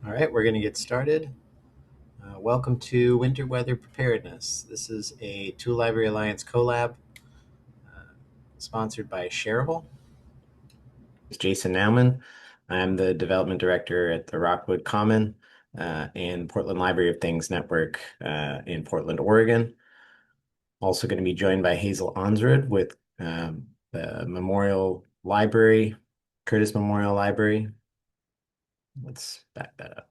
All right, we're going to get started. Welcome to Winter Weather Preparedness. This is a Tool Library Alliance collab sponsored by Shareable. It's Jason Naumann. I'm the development director at the Rockwood Common and Portland Library of Things Network in Portland, Oregon. Also going to be joined by Hazel Onsrud with the Memorial Library, Curtis Memorial Library. Let's back that up.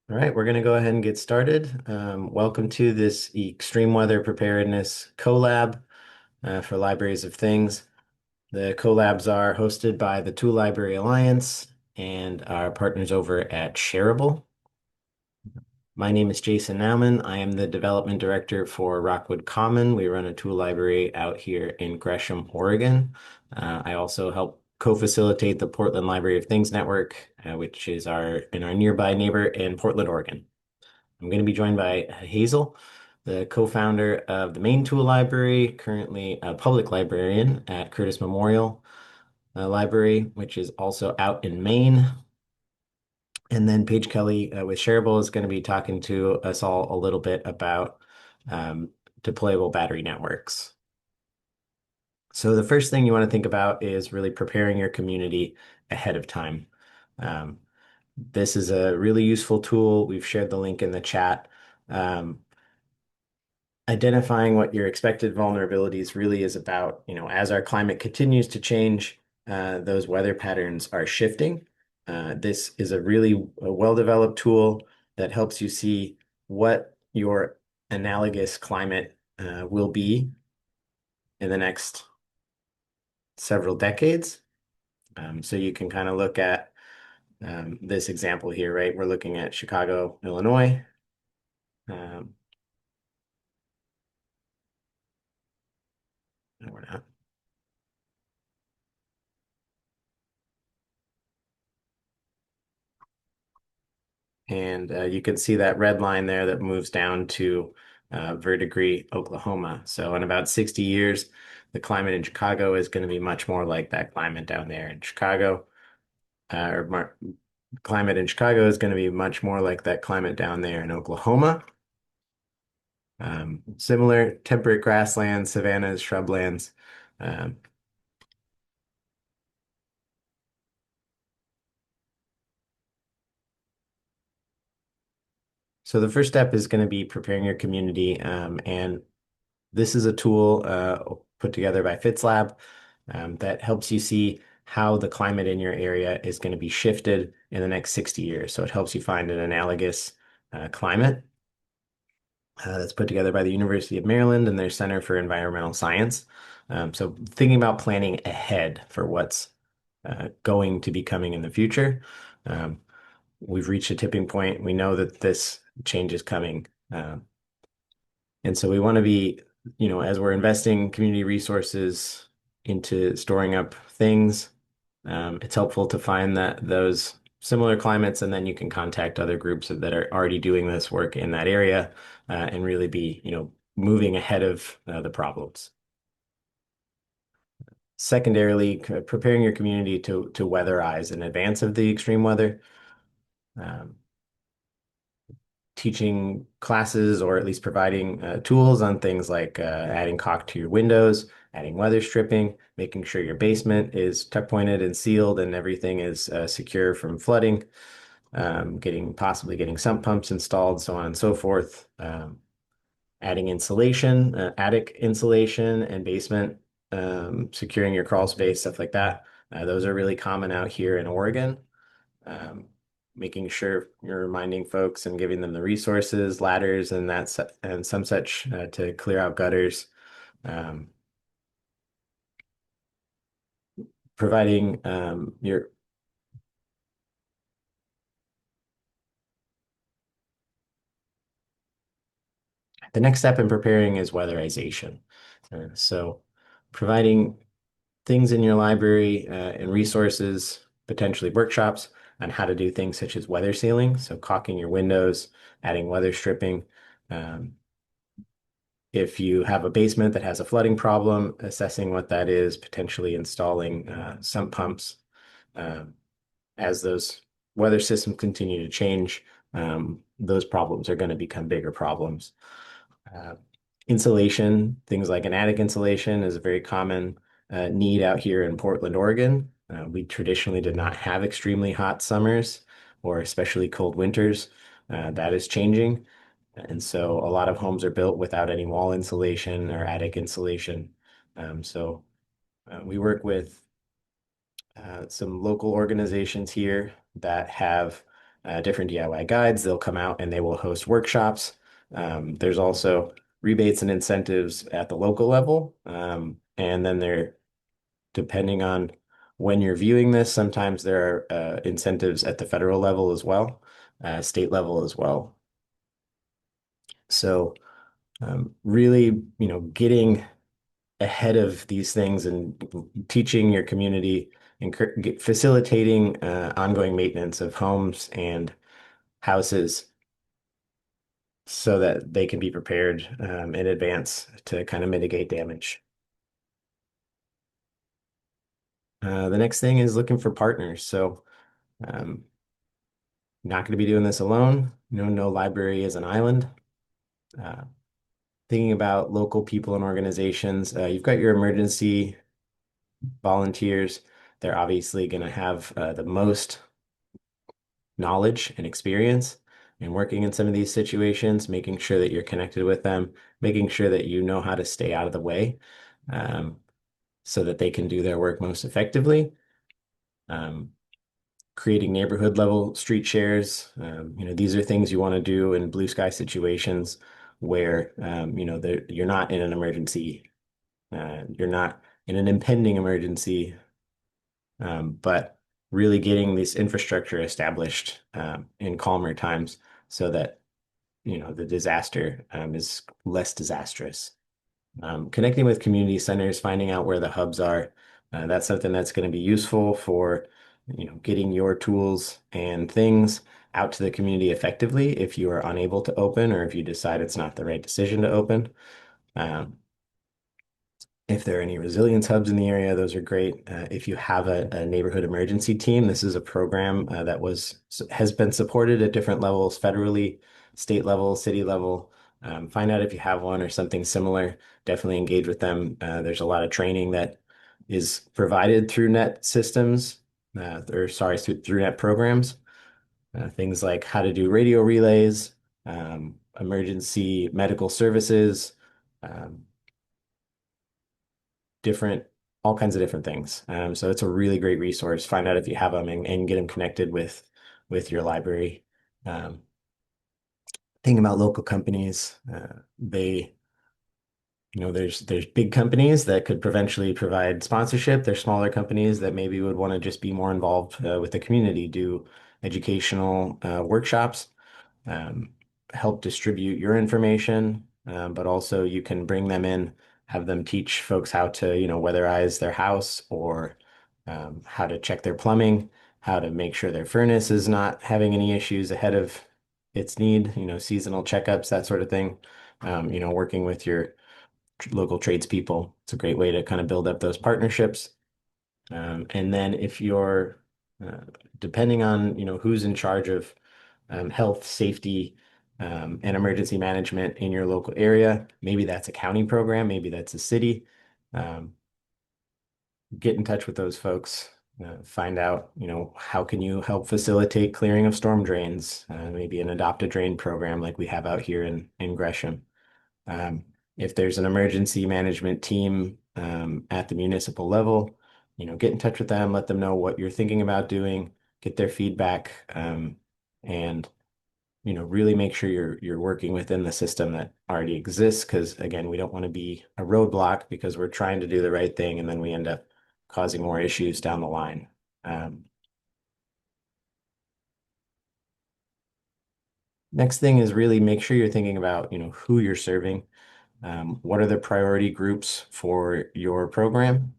All right, we're going to go ahead and get started. Welcome to this Extreme Weather Preparedness collab for Libraries of Things. The collabs are hosted by the Tool Library Alliance and our partners over at Shareable. My name is Jason Naumann. I am the development director for Rockwood Common. We run a tool library out here in Gresham, Oregon. I also help co-facilitate the Portland Library of Things Network, which is in our nearby neighbor in Portland, Oregon. I'm going to be joined by Hazel, the co-founder of the Maine Tool Library, currently a public librarian at Curtis Memorial Library, which is also out in Maine. And then Paige Kelly with Shareable is going to be talking to us all a little bit about deployable battery networks. So the first thing you want to think about is really preparing your community ahead of time. Um, this is a really useful tool. We've shared the link in the chat. Identifying what your expected vulnerabilities really is about, as our climate continues to change, those weather patterns are shifting. This is a really well-developed tool that helps you see what your analogous climate will be in the next several decades. So you can kind of look at this example here, right? We're looking at Chicago, Illinois. No, we're not. And you can see that red line there that moves down to Verdigris, Oklahoma. So in about 60 years, the climate in Chicago is going to be much more like that climate down there in Chicago. Climate in Chicago is going to be much more like that climate down there in Oklahoma. Similar temperate grasslands, savannas, shrublands. Um, so the first step is going to be preparing your community, and this is a tool put together by FitzLab that helps you see how the climate in your area is going to be shifted in the next 60 years. So it helps you find an analogous climate that's put together by the University of Maryland and their Center for Environmental Science. So thinking about planning ahead for what's going to be coming in the future. Um, we've reached a tipping point. We know that this change is coming. And so we want to be, as we're investing community resources into storing up things, it's helpful to find those similar climates, and then you can contact other groups that are already doing this work in that area, and really be, moving ahead of the problems. Secondarily, preparing your community to weatherize in advance of the extreme weather. Um, Teaching classes or at least providing tools on things like adding caulk to your windows, adding weather stripping, making sure your basement is tuck pointed and sealed and everything is secure from flooding, possibly getting sump pumps installed, so on and so forth. Adding insulation, attic insulation and basement, securing your crawl space, stuff like that. Those are really common out here in Oregon. Um, Making sure you're reminding folks and giving them the resources, ladders, and some such to clear out gutters. Um, Providing your the next step in preparing is weatherization. So providing things in your library and resources, potentially workshops on how to do things such as weather sealing, so caulking your windows, adding weather stripping. Um, if you have a basement that has a flooding problem, assessing what that is, potentially installing sump pumps. Um, as those weather systems continue to change, those problems are going to become bigger problems. Uh, Insulation, things like an attic insulation is a very common need out here in Portland, Oregon. We traditionally did not have extremely hot summers or especially cold winters. That is changing. And so a lot of homes are built without any wall insulation or attic insulation. We work with some local organizations here that have different DIY guides. They'll come out and they will host workshops. There's also rebates and incentives at the local level. And then depending on when you're viewing this, sometimes there are incentives at the federal level as well, state level as well. So really, getting ahead of these things and teaching your community and facilitating ongoing maintenance of homes and houses so that they can be prepared in advance to kind of mitigate damage. The next thing is looking for partners. So um, not going to be doing this alone. No library is an island. Uh, Thinking about local people and organizations, you've got your emergency volunteers. They're obviously going to have the most knowledge and experience in working in some of these situations, making sure that you're connected with them, making sure that you know how to stay out of the way um, so that they can do their work most effectively. Um, Creating neighborhood level street shares. These are things you want to do in blue sky situations where, you're not in an emergency, you're not in an impending emergency, but really getting this infrastructure established in calmer times so that the disaster is less disastrous. Connecting with community centers, finding out where the hubs are, that's something that's going to be useful for getting your tools and things out to the community effectively if you are unable to open or if you decide it's not the right decision to open. Um, if there are any resilience hubs in the area, those are great. If you have a neighborhood emergency team, this is a program that has been supported at different levels, federally, state level, city level. Find out if you have one or something similar. Definitely engage with them. There's a lot of training that is provided through net systems, through net programs. Things like how to do radio relays, emergency medical services, um, different, all kinds of different things. So it's a really great resource. Find out if you have them and get them connected with your library. Um, Thinking about local companies, there's big companies that could potentially provide sponsorship. There's smaller companies that maybe would want to just be more involved with the community, do educational workshops, um, help distribute your information, but also you can bring them in, have them teach folks how to, weatherize their house or how to check their plumbing, how to make sure their furnace is not having any issues ahead of its need, seasonal checkups, that sort of thing. Working with your local tradespeople. It's a great way to kind of build up those partnerships. And then if you're, uh, depending on, who's in charge of health, safety, and emergency management in your local area. Maybe that's a county program, maybe that's a city. Um, get in touch with those folks. Find out, how can you help facilitate clearing of storm drains? Maybe an adopt a drain program like we have out here in Gresham. Um, if there's an emergency management team at the municipal level, get in touch with them, let them know what you're thinking about doing, get their feedback, and really make sure you're working within the system that already exists. Because again, we don't want to be a roadblock because we're trying to do the right thing and then we end up causing more issues down the line. Um, Next thing is really make sure you're thinking about, who you're serving. What are the priority groups for your program?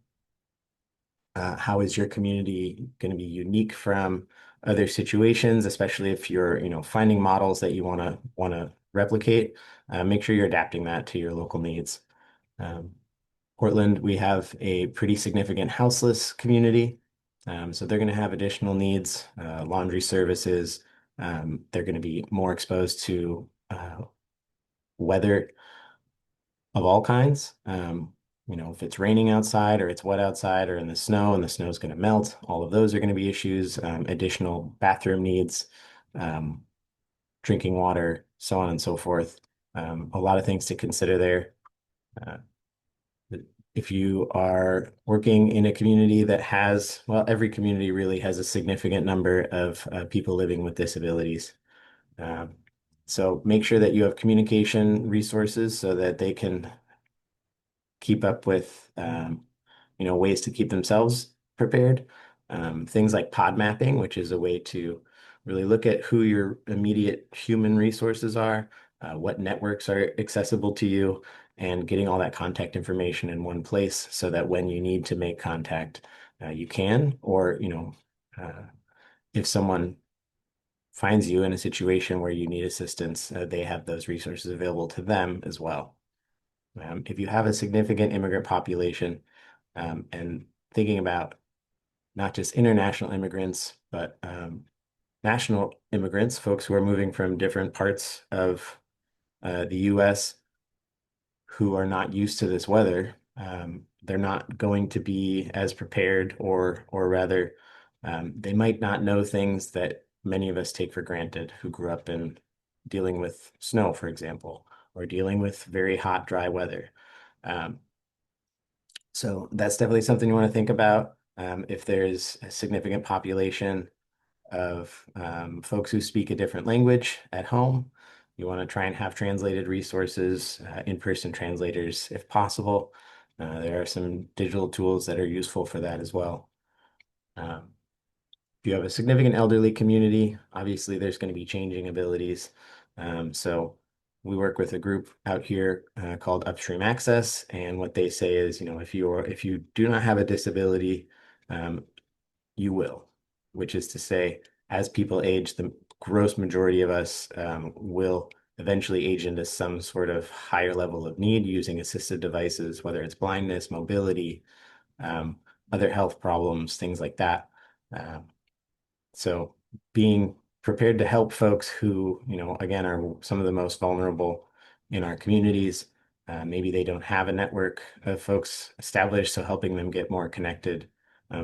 How is your community going to be unique from other situations, especially if you're, finding models that you want to replicate, make sure you're adapting that to your local needs. Um, Portland, we have a pretty significant houseless community. So they're going to have additional needs, laundry services. They're going to be more exposed to weather of all kinds. If it's raining outside or it's wet outside or in the snow and the snow is going to melt, all of those are going to be issues. Additional bathroom needs, um, drinking water, so on and so forth. A lot of things to consider there. Uh, if you are working in a community that has, well, every community really has a significant number of people living with disabilities. Um, so make sure that you have communication resources so that they can keep up with ways to keep themselves prepared. Things like pod mapping, which is a way to really look at who your immediate human resources are, what networks are accessible to you, and getting all that contact information in one place so that when you need to make contact, you can, or, if someone finds you in a situation where you need assistance, they have those resources available to them as well. If you have a significant immigrant population, and thinking about not just international immigrants, but national immigrants, folks who are moving from different parts of the US who are not used to this weather, they're not going to be as prepared, or rather, they might not know things that many of us take for granted who grew up in dealing with snow, for example, or dealing with very hot, dry weather. Um, so that's definitely something you want to think about. If there's a significant population of folks who speak a different language at home, you want to try and have translated resources, in-person translators if possible. There are some digital tools that are useful for that as well. Um, if you have a significant elderly community, obviously there's going to be changing abilities. So we work with a group out here called Upstream Access, and what they say is, if you do not have a disability, um, you will, which is to say, as people age, the gross majority of us will eventually age into some sort of higher level of need using assistive devices, whether it's blindness, mobility, um, other health problems, things like that. Um, so being prepared to help folks who, again, are some of the most vulnerable in our communities. Maybe they don't have a network of folks established, so helping them get more connected,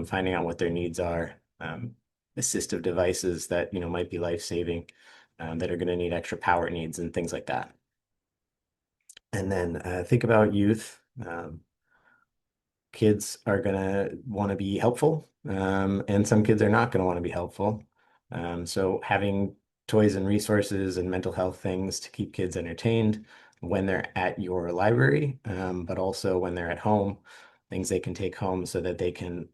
finding out what their needs are, assistive devices that, might be life-saving, that are going to need extra power needs and things like that. And then think about youth. Kids are going to want to be helpful, and some kids are not going to want to be helpful. So having toys and resources and mental health things to keep kids entertained when they're at your library, but also when they're at home, things they can take home so that they can,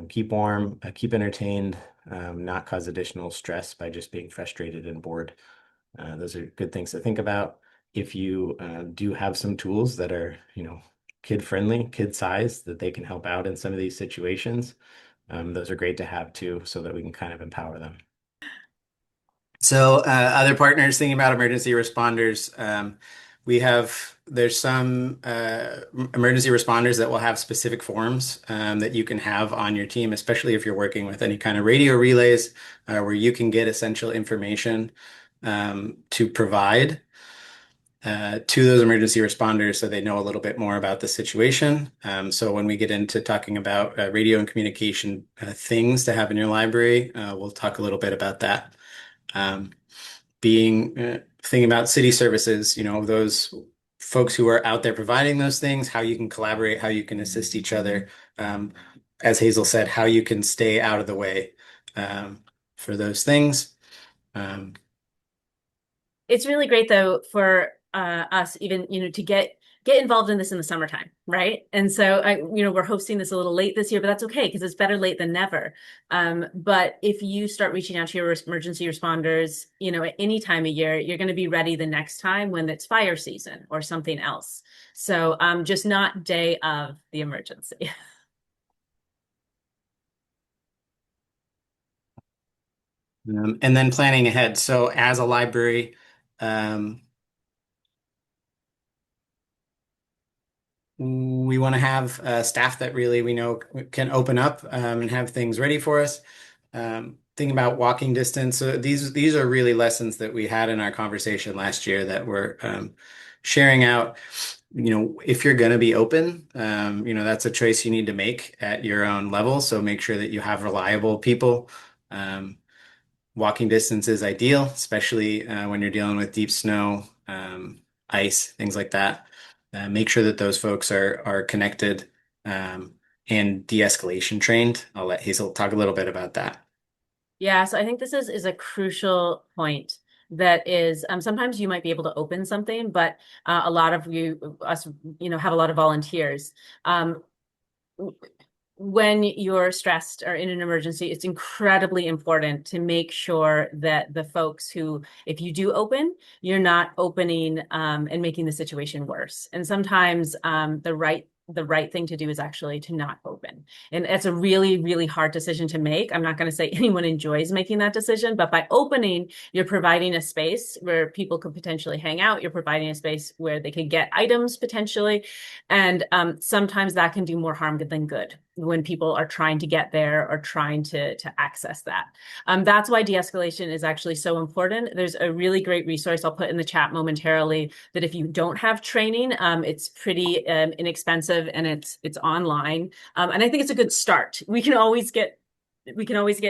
keep warm, keep entertained, not cause additional stress by just being frustrated and bored. Those are good things to think about. If you do have some tools that are, kid friendly, kid size, that they can help out in some of these situations, those are great to have too, so that we can kind of empower them. So, other partners thinking about emergency responders, there's some emergency responders that will have specific forms that you can have on your team, especially if you're working with any kind of radio relays where you can get essential information to provide to those emergency responders so they know a little bit more about the situation. So when we get into talking about radio and communication things to have in your library, we'll talk a little bit about that. Thinking about city services, those folks who are out there providing those things, how you can collaborate, how you can assist each other. As Hazel said, how you can stay out of the way for those things. It's really great though for us even, to get involved in this in the summertime, right? And so we're hosting this a little late this year, but that's okay because it's better late than never. But if you start reaching out to your emergency responders, at any time of year, you're going to be ready the next time when it's fire season or something else. So just not day of the emergency. And then planning ahead. So as a library, Um, we want to have staff that really we know can open up and have things ready for us. Thinking about walking distance. So these are really lessons that we had in our conversation last year that we're sharing out. If you're going to be open, that's a choice you need to make at your own level. So make sure that you have reliable people. Um, Walking distance is ideal, especially when you're dealing with deep snow, ice, things like that. Make sure that those folks are connected and de-escalation trained. I'll let Hazel talk a little bit about that. Yeah, so I think this is a crucial point that is sometimes you might be able to open something, but a lot of us, have a lot of volunteers. Um, when you're stressed or in an emergency, it's incredibly important to make sure that the folks who, if you do open, you're not opening and making the situation worse. And sometimes the right thing to do is actually to not open. And it's a really, really hard decision to make. I'm not going to say anyone enjoys making that decision, but by opening, you're providing a space where people could potentially hang out. You're providing a space where they could get items potentially. And sometimes that can do more harm than good when people are trying to get there or trying to access that. That's why de-escalation is actually so important. There's a really great resource I'll put in the chat momentarily that if you don't have training, it's pretty inexpensive and it's online. And I think it's a good start. We can always get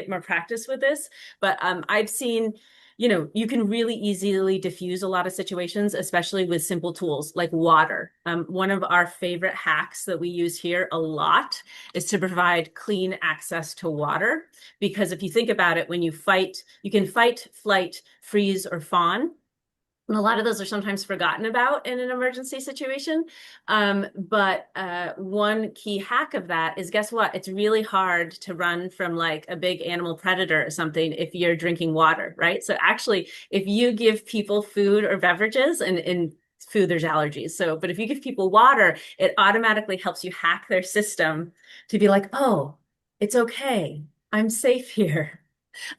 more practice with this, but I've seen you can really easily diffuse a lot of situations, especially with simple tools like water. One of our favorite hacks that we use here a lot is to provide clean access to water. Because if you think about it, when you fight, you can fight, flight, freeze, or fawn. And a lot of those are sometimes forgotten about in an emergency situation. But one key hack of that is, guess what? It's really hard to run from like a big animal predator or something if you're drinking water, right? So actually, if you give people food or beverages, and in food, there's allergies. So, but if you give people water, it automatically helps you hack their system to be like, oh, it's okay. I'm safe here.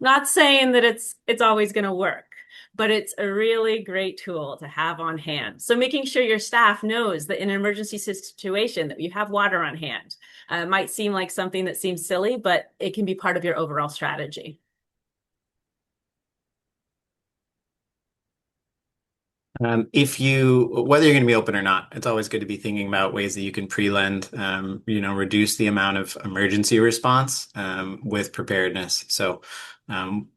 Not saying that it's always going to work, but it's a really great tool to have on hand. So making sure your staff knows that in an emergency situation that you have water on hand might seem like something that seems silly, but it can be part of your overall strategy. Whether you're going to be open or not, it's always good to be thinking about ways that you can pre-lend, reduce the amount of emergency response with preparedness. So, um,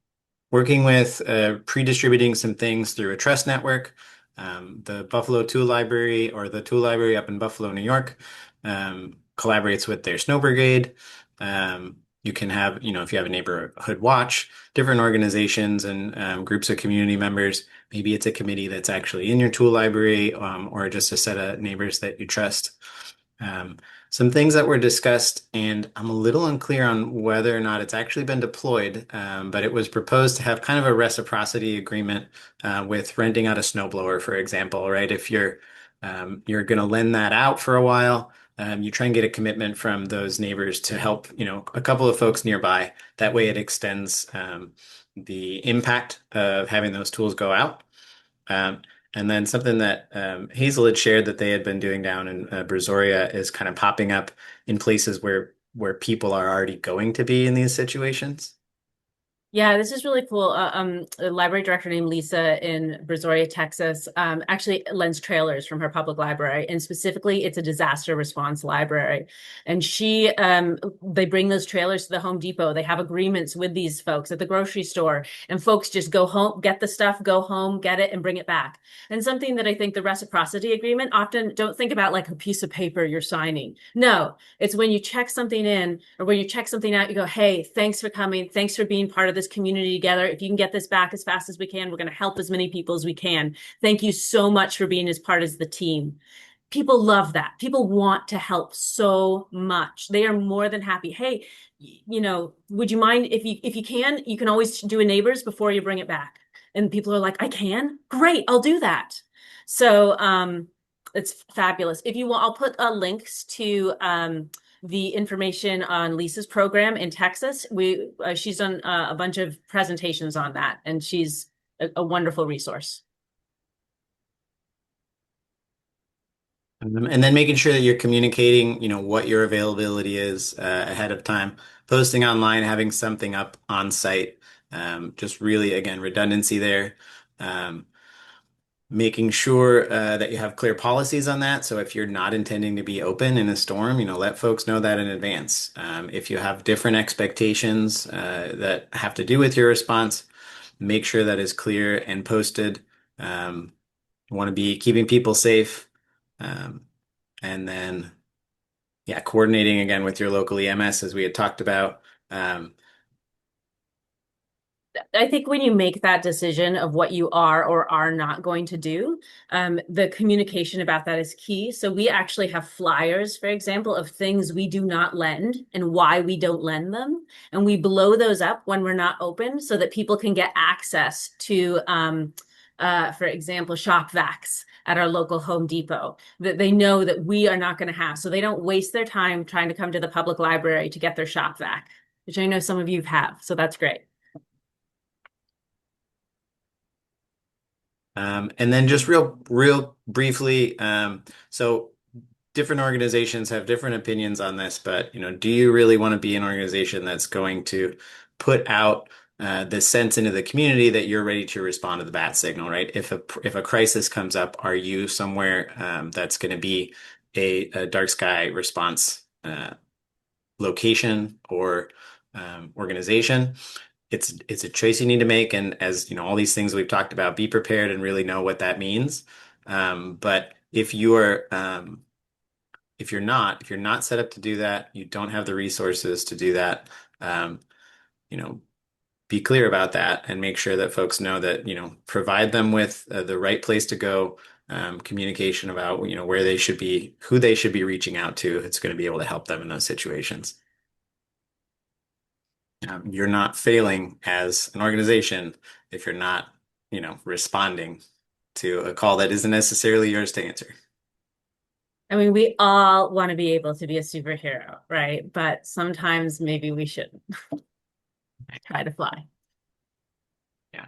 working with pre-distributing some things through a trust network, the Buffalo Tool Library or the Tool Library up in Buffalo, New York, collaborates with their snow brigade. You can have, if you have a neighborhood watch, different organizations and groups of community members. Maybe it's a committee that's actually in your tool library, or just a set of neighbors that you trust. Um, some things that were discussed, and I'm a little unclear on whether or not it's actually been deployed, but it was proposed to have kind of a reciprocity agreement with renting out a snowblower, for example, right? If you're going to lend that out for a while, you try and get a commitment from those neighbors to help, a couple of folks nearby. That way it extends the impact of having those tools go out. Um, and then something that Hazel had shared that they had been doing down in Brazoria is kind of popping up in places where people are already going to be in these situations. Yeah, this is really cool. A library director named Lisa in Brazoria, Texas, actually lends trailers from her public library, and specifically, it's a disaster response library. And they bring those trailers to the Home Depot. They have agreements with these folks at the grocery store, and folks just go home, get the stuff, go home, get it, and bring it back. And something that I think the reciprocity agreement often don't think about like a piece of paper you're signing. No, it's when you check something in or when you check something out, you go, hey, thanks for coming. Thanks for being part of this community together. If you can get this back as fast as we can, we're going to help as many people as we can. Thank you so much for being as part of the team. People love that. People want to help so much. They are more than happy. Hey, would you mind if you can always do a neighbors before you bring it back. And people are like, I can? Great, I'll do that. So it's fabulous. If you want, I'll put links to the information on Lisa's program in Texas. She's done a bunch of presentations on that, and she's a wonderful resource. And then making sure that you're communicating, what your availability is ahead of time, posting online, having something up on site, just really, again, redundancy there. Um, Making sure that you have clear policies on that. So if you're not intending to be open in a storm, let folks know that in advance. If you have different expectations that have to do with your response, make sure that is clear and posted. You want to be keeping people safe. Um, and then, yeah, coordinating again with your local EMS as we had talked about. Um, I think when you make that decision of what you are or are not going to do, the communication about that is key. So we actually have flyers, for example, of things we do not lend and why we don't lend them. And we blow those up when we're not open so that people can get access to, for example, shop vacs at our local Home Depot that they know that we are not going to have. So they don't waste their time trying to come to the public library to get their shop vac, which I know some of you have. So that's great. and then just real briefly, so different organizations have different opinions on this, but do you really want to be an organization that's going to put out the sense into the community that you're ready to respond to the bat signal, right? If a crisis comes up, are you somewhere that's going to be a dark sky response location or organization? It's a choice you need to make, and as all these things we've talked about, be prepared and really know what that means. But if you're not set up to do that, you don't have the resources to do that, um, you know, be clear about that and make sure that folks know that, provide them with the right place to go, communication about, where they should be, who they should be reaching out to. It's going to be able to help them in those situations. You're not failing as an organization if you're not, responding to a call that isn't necessarily yours to answer. I mean, we all want to be able to be a superhero, right? But sometimes maybe we shouldn't try to fly. Yeah.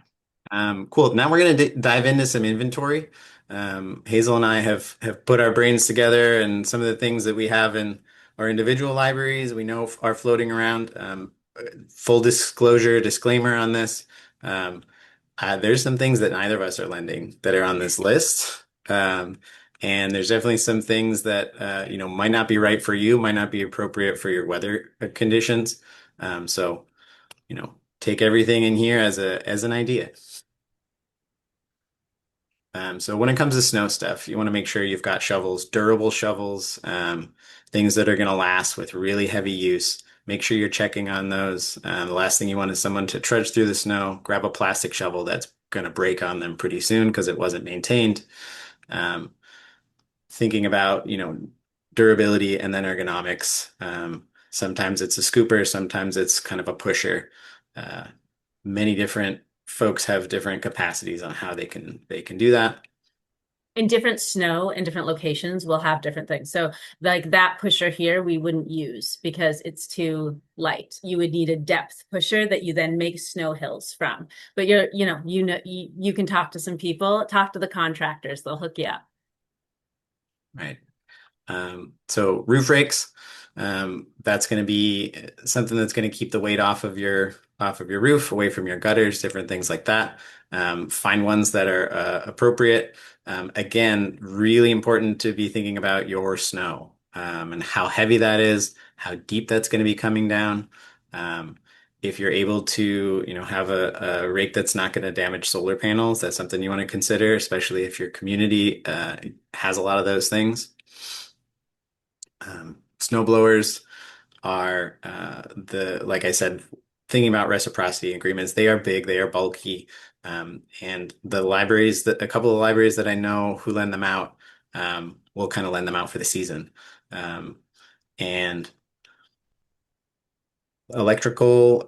Cool. Now we're going to dive into some inventory. Hazel and I have put our brains together, and some of the things that we have in our individual libraries we know are floating around. Full disclosure, disclaimer on this. Um, there's some things that neither of us are lending that are on this list. And there's definitely some things that might not be right for you, might not be appropriate for your weather conditions. So, take everything in here as an idea. So when it comes to snow stuff, you want to make sure you've got shovels, durable shovels, things that are going to last with really heavy use. Make sure you're checking on those. The last thing you want is someone to trudge through the snow, grab a plastic shovel that's going to break on them pretty soon because it wasn't maintained. Um, Thinking about, durability and then ergonomics. Sometimes it's a scooper, sometimes it's kind of a pusher. Uh, Many different folks have different capacities on how they can do that. In different snow and different locations, we'll have different things. So, like that pusher here, we wouldn't use because it's too light. You would need a depth pusher that you then make snow hills from. But you can talk to some people, talk to the contractors, they'll hook you up. Right. So roof rakes, that's going to be something that's going to keep the weight off of your roof, away from your gutters, different things like that. Find ones that are appropriate. Again, really important to be thinking about your snow, and how heavy that is, how deep that's going to be coming down. Um, if you're able to, have a rake that's not going to damage solar panels, that's something you want to consider, especially if your community has a lot of those things. Snow blowers are like I said, thinking about reciprocity agreements. They are big, they are bulky, and a couple of libraries that I know who lend them out, will kind of lend them out for the season. And electrical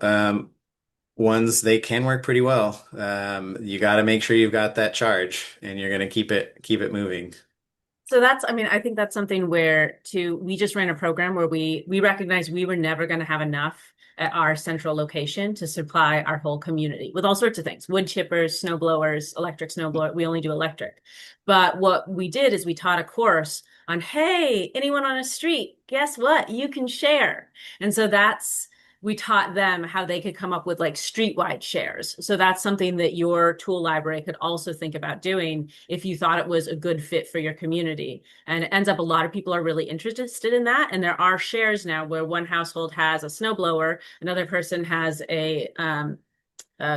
ones, they can work pretty well. You got to make sure you've got that charge, and you're going to keep it moving. So I mean, I think that's something we just ran a program where we recognized we were never going to have enough at our central location to supply our whole community with all sorts of things, wood chippers, snow blowers, electric snow blower. We only do electric. But what we did is we taught a course on, hey, anyone on a street, guess what? You can share. And so we taught them how they could come up with like street-wide shares. So that's something that your tool library could also think about doing if you thought it was a good fit for your community. And it ends up a lot of people are really interested in that. And there are shares now where one household has a snowblower, another person has a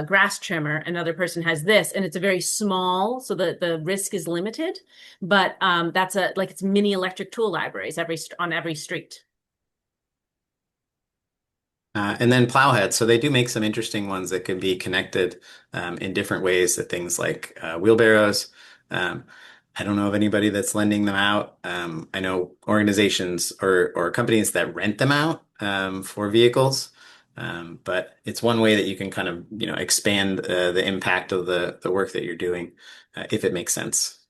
grass trimmer, another person has this, and it's a very small, so the risk is limited. But that's it's mini electric tool libraries on every street. And then plowheads. So they do make some interesting ones that can be connected in different ways to things like wheelbarrows. Um, I don't know of anybody that's lending them out. I know organizations or companies that rent them out for vehicles. But it's one way that you can kind of, expand the impact of the work that you're doing if it makes sense.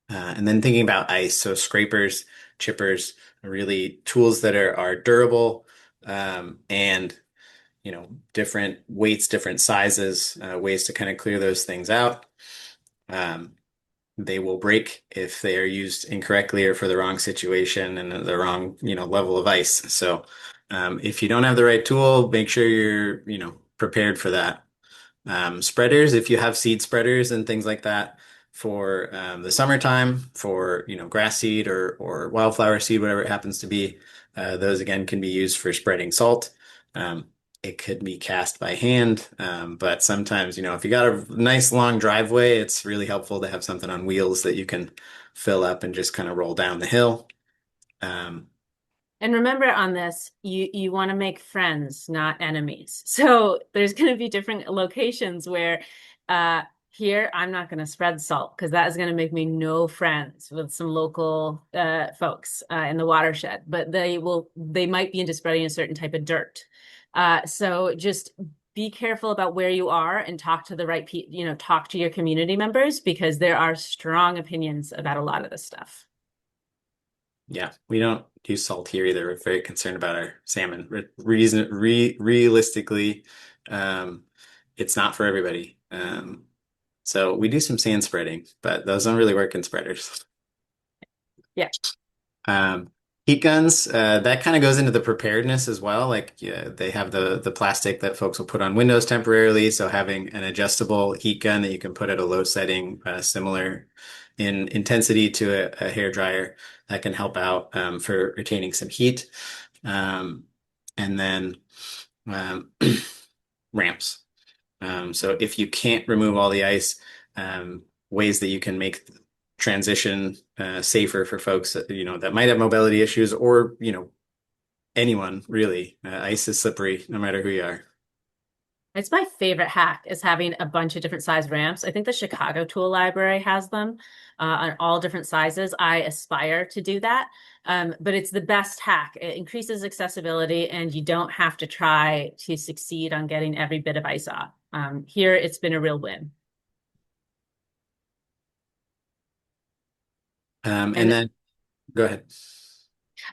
And then thinking about ice, so scrapers, chippers, really tools that are durable and different weights, different sizes, ways to kind of clear those things out. Um, they will break if they are used incorrectly or for the wrong situation and the wrong, level of ice. So if you don't have the right tool, make sure you're, prepared for that. Spreaders, if you have seed spreaders and things like that for the summertime for, grass seed or wildflower seed, whatever it happens to be, those again can be used for spreading salt. It could be cast by hand, but sometimes, if you got a nice long driveway, it's really helpful to have something on wheels that you can fill up and just kind of roll down the hill. Um, And remember on this, you want to make friends, not enemies. So there's going to be different locations where here I'm not going to spread salt because that is going to make me no friends with some local folks in the watershed. But they might be into spreading a certain type of dirt. So just be careful about where you are and talk to the right people, talk to your community members because there are strong opinions about a lot of this stuff. Yeah, we don't use salt here either. We're very concerned about our salmon. Realistically, um, it's not for everybody. So we do some sand spreading, but those don't really work in spreaders. Yeah. Um, Heat guns, that kind of goes into the preparedness as well. Like yeah, they have the plastic that folks will put on windows temporarily. So having an adjustable heat gun that you can put at a low setting, similar in intensity to a hair dryer, that can help out for retaining some heat. Um, and then um, ramps. So if you can't remove all the ice, ways that you can make transition safer for folks that, that might have mobility issues or, anyone really. Ice is slippery no matter who you are. It's my favorite hack is having a bunch of different size ramps. I think the Chicago Tool Library has them on all different sizes. I aspire to do that. But it's the best hack. It increases accessibility and you don't have to try to succeed on getting every bit of ice off. Here, it's been a real win. And then go ahead.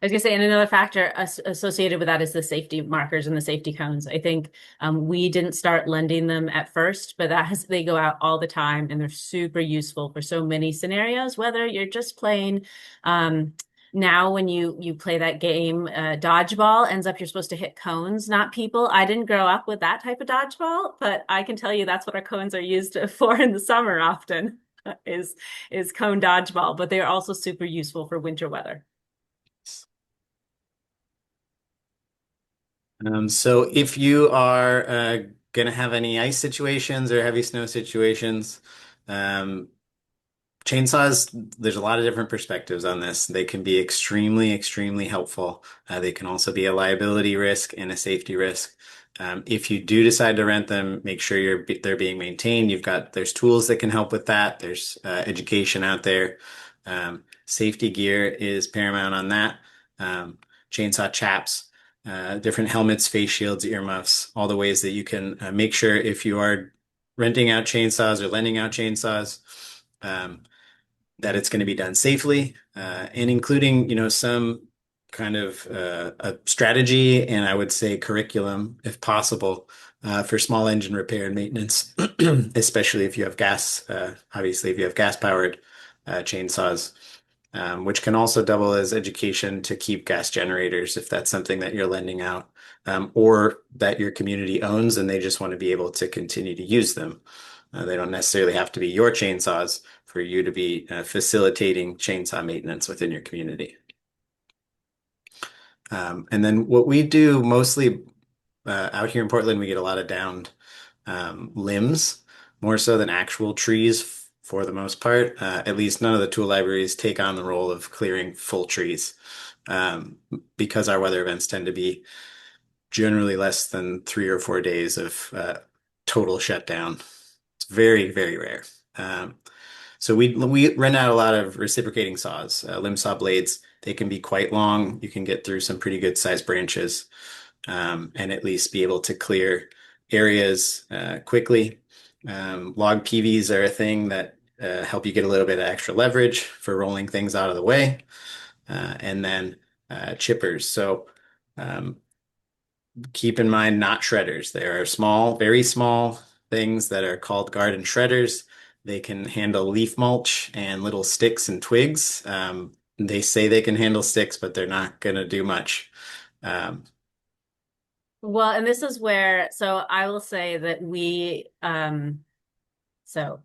I was gonna say, and another factor associated with that is the safety markers and the safety cones. I think we didn't start lending them at first, but they go out all the time and they're super useful for so many scenarios, whether you're just playing now when you play that game, dodgeball ends up you're supposed to hit cones, not people. I didn't grow up with that type of dodgeball, but I can tell you that's what our cones are used for in the summer often is cone dodgeball, but they are also super useful for winter weather. So if you are going to have any ice situations or heavy snow situations, um, chainsaws, there's a lot of different perspectives on this. They can be extremely, extremely helpful. They can also be a liability risk and a safety risk. If you do decide to rent them, make sure they're being maintained. There's tools that can help with that. There's education out there. Safety gear is paramount on that. Chainsaw chaps, different helmets, face shields, earmuffs, all the ways that you can make sure if you are renting out chainsaws or lending out chainsaws, that it's going to be done safely, and including, some kind of a strategy and I would say curriculum, if possible, for small engine repair and maintenance, especially if you have gas, obviously if you have gas powered chainsaws, which can also double as education to keep gas generators if that's something that you're lending out, or that your community owns and they just want to be able to continue to use them. They don't necessarily have to be your chainsaws for you to be facilitating chainsaw maintenance within your community. And then what we do mostly out here in Portland, we get a lot of downed limbs, more so than actual trees for the most part. At least none of the tool libraries take on the role of clearing full trees, because our weather events tend to be generally less than 3 or 4 days of total shutdown. It's very, very rare. So we rent out a lot of reciprocating saws, limb saw blades. They can be quite long. You can get through some pretty good sized branches, and at least be able to clear areas quickly. Log PVs are a thing that help you get a little bit of extra leverage for rolling things out of the way. And then chippers. So keep in mind, not shredders. There are small, very small things that are called garden shredders. They can handle leaf mulch and little sticks and twigs. They say they can handle sticks, but they're not going to do much. Well, and this is where, so I will say that we, so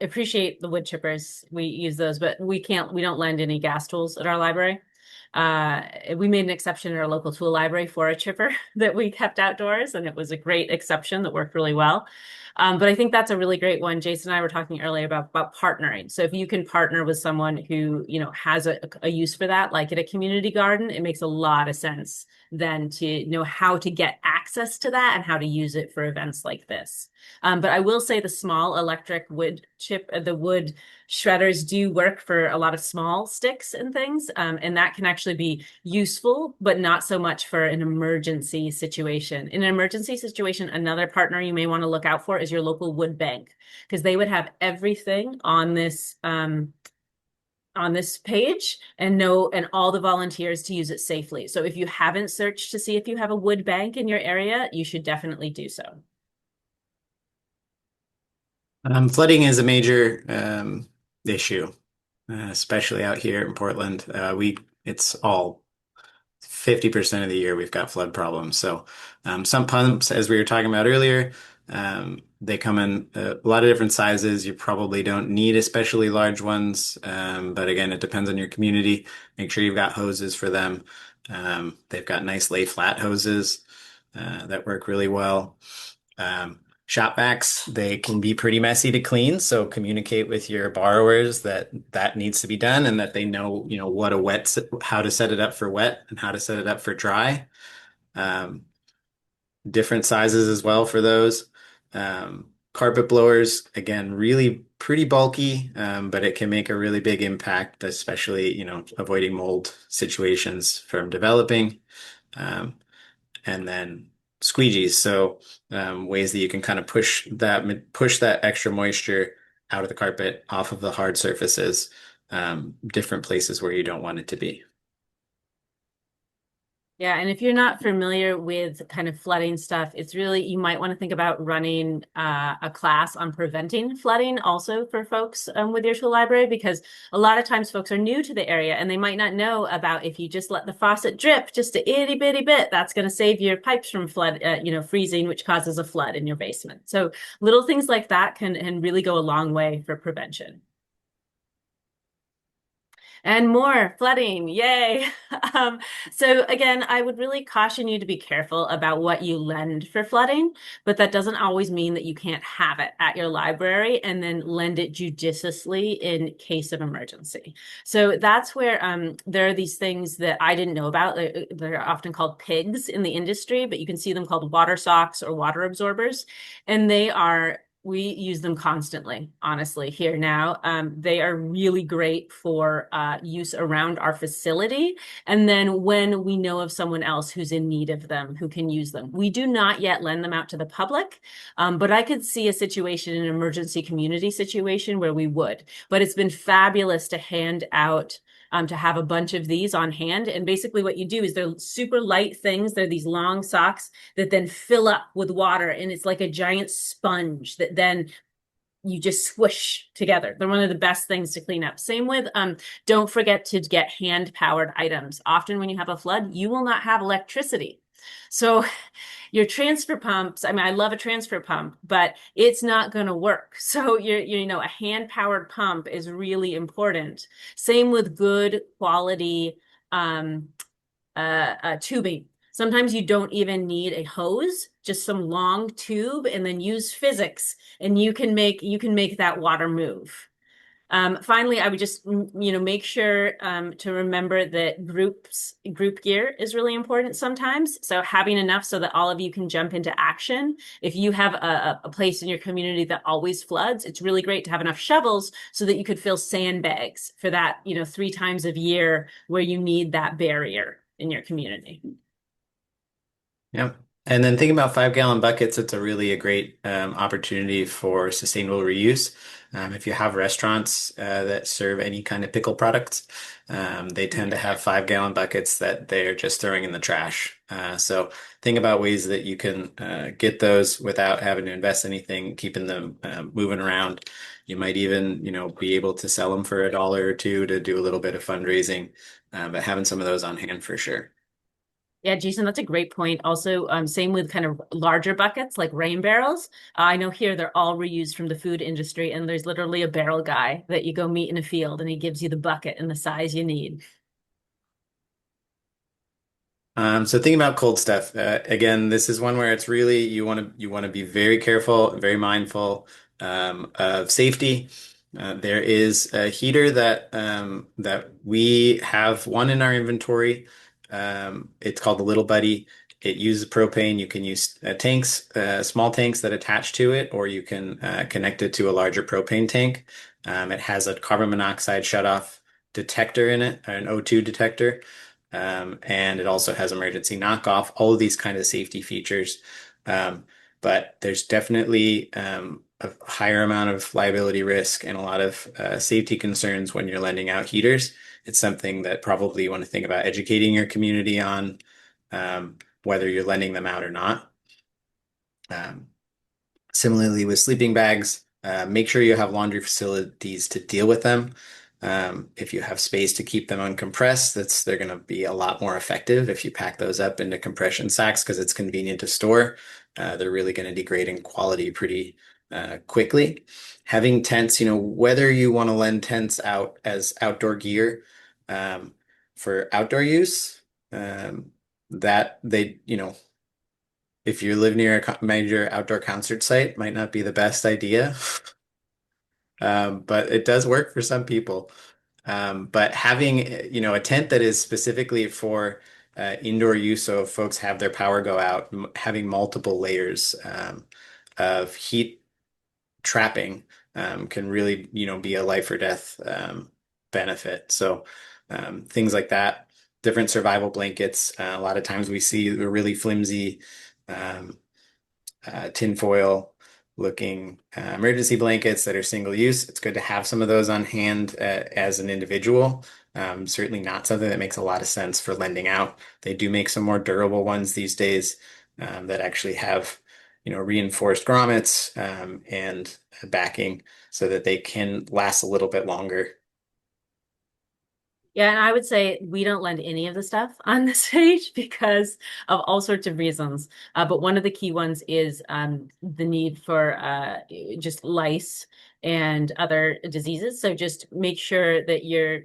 appreciate the wood chippers. We use those, but we don't lend any gas tools at our library. We made an exception in our local tool library for a chipper that we kept outdoors, and it was a great exception that worked really well. But I think that's a really great one. Jason and I were talking earlier about partnering. So if you can partner with someone who, has a use for that, like at a community garden, it makes a lot of sense then to know how to get access to that and how to use it for events like this. But I will say the small electric wood the wood shredders do work for a lot of small sticks and things. And that can actually be useful, but not so much for an emergency situation. In an emergency situation, another partner you may want to look out for is your local wood bank, because they would have everything on this page and all the volunteers to use it safely. So if you haven't searched to see if you have a wood bank in your area, you should definitely do so. Flooding is a major issue, especially out here in Portland. It's all 50% of the year we've got flood problems. So some pumps, as we were talking about earlier, they come in a lot of different sizes. You probably don't need especially large ones, but again, it depends on your community. Make sure you've got hoses for them. They've got nice lay flat hoses that work really well. Shop vacs, they can be pretty messy to clean, so communicate with your borrowers that needs to be done and that they know, how to set it up for wet and how to set it up for dry. Different sizes as well for those. Carpet blowers, again, really pretty bulky, but it can make a really big impact, especially, avoiding mold situations from developing. And then squeegees, so ways that you can kind of push that extra moisture out of the carpet, off of the hard surfaces, different places where you don't want it to be. Yeah, and if you're not familiar with kind of flooding stuff, you might want to think about running a class on preventing flooding also for folks with your tool library, because a lot of times folks are new to the area and they might not know about, if you just let the faucet drip just a itty bitty bit, that's going to save your pipes from freezing, which causes a flood in your basement. So little things like that can really go a long way for prevention. And more flooding, yay. So again, I would really caution you to be careful about what you lend for flooding, but that doesn't always mean that you can't have it at your library and then lend it judiciously in case of emergency. So that's where there are these things that I didn't know about. They're often called pigs in the industry, but you can see them called water socks or water absorbers. And we use them constantly, honestly, here now. They are really great for use around our facility. And then when we know of someone else who's in need of them, who can use them. We do not yet lend them out to the public, but I could see a situation, an emergency community situation, where we would. But it's been fabulous to hand out to have a bunch of these on hand. And basically what you do is they're super light things. They're these long socks that then fill up with water. And it's like a giant sponge that then you just swoosh together. They're one of the best things to clean up. Same with, don't forget to get hand-powered items. Often when you have a flood, you will not have electricity. So your transfer pumps, I mean, I love a transfer pump, but it's not going to work. So a hand-powered pump is really important. Same with good quality tubing. Sometimes you don't even need a hose, just some long tube, and then use physics, and you can make that water move. Finally, I would just make sure to remember that group gear is really important sometimes. So having enough so that all of you can jump into action. If you have a place in your community that always floods, it's really great to have enough shovels so that you could fill sandbags for that 3 times a year where you need that barrier in your community. Yep. And then thinking about 5 gallon buckets, it's a really a great opportunity for sustainable reuse. If you have restaurants that serve any kind of pickle products, they tend to have 5 gallon buckets that they're just throwing in the trash. So think about ways that you can get those without having to invest anything, keeping them moving around. You might even, be able to sell them for $1 or $2 to do a little bit of fundraising, but having some of those on hand for sure. Yeah, Jason, that's a great point. Also, same with kind of larger buckets like rain barrels. I know here they're all reused from the food industry, and there's literally a barrel guy that you go meet in a field, and he gives you the bucket and the size you need. So thinking about cold stuff, again, this is one where it's really you want to be very careful, very mindful of safety. There is a heater that we have one in our inventory. It's called the Little Buddy. It uses propane. You can use tanks, small tanks that attach to it, or you can connect it to a larger propane tank. It has a carbon monoxide shutoff detector in it, an O2 detector. And it also has emergency knockoff, all of these kind of safety features. But there's definitely a higher amount of liability risk and a lot of safety concerns when you're lending out heaters. It's something that probably you want to think about educating your community on, whether you're lending them out or not. Um, Similarly with sleeping bags, make sure you have laundry facilities to deal with them. If you have space to keep them uncompressed, they're going to be a lot more effective if you pack those up into compression sacks because it's convenient to store. They're really going to degrade in quality pretty quickly. Having tents, whether you want to lend tents out as outdoor gear for outdoor use, that if you live near a major outdoor concert site, might not be the best idea. But it does work for some people. But having, a tent that is specifically for indoor use, so if folks have their power go out, having multiple layers of heat trapping can really, be a life or death benefit. So things like that, different survival blankets. A lot of times we see the really flimsy um, tinfoil looking emergency blankets that are single use. It's good to have some of those on hand as an individual. Certainly not something that makes a lot of sense for lending out. They do make some more durable ones these days that actually have, reinforced grommets and backing so that they can last a little bit longer. Yeah, and I would say we don't lend any of the stuff on this page because of all sorts of reasons. But one of the key ones is the need for just lice and other diseases. So just make sure that you're,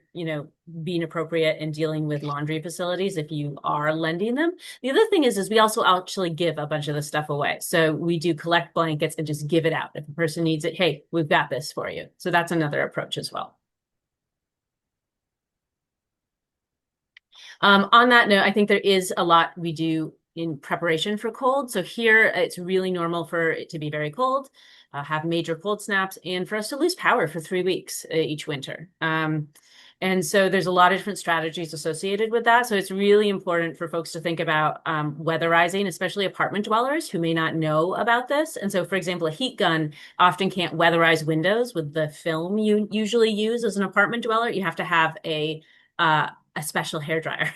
being appropriate and dealing with laundry facilities if you are lending them. The other thing is we also actually give a bunch of the stuff away. So we do collect blankets and just give it out. If a person needs it, hey, we've got this for you. So that's another approach as well. On that note, I think there is a lot we do in preparation for cold. So here it's really normal for it to be very cold, have major cold snaps, and for us to lose power for 3 weeks each winter. And so there's a lot of different strategies associated with that. So it's really important for folks to think about weatherizing, especially apartment dwellers who may not know about this. And so, for example, a heat gun often can't weatherize windows with the film you usually use as an apartment dweller. You have to have a special hair dryer.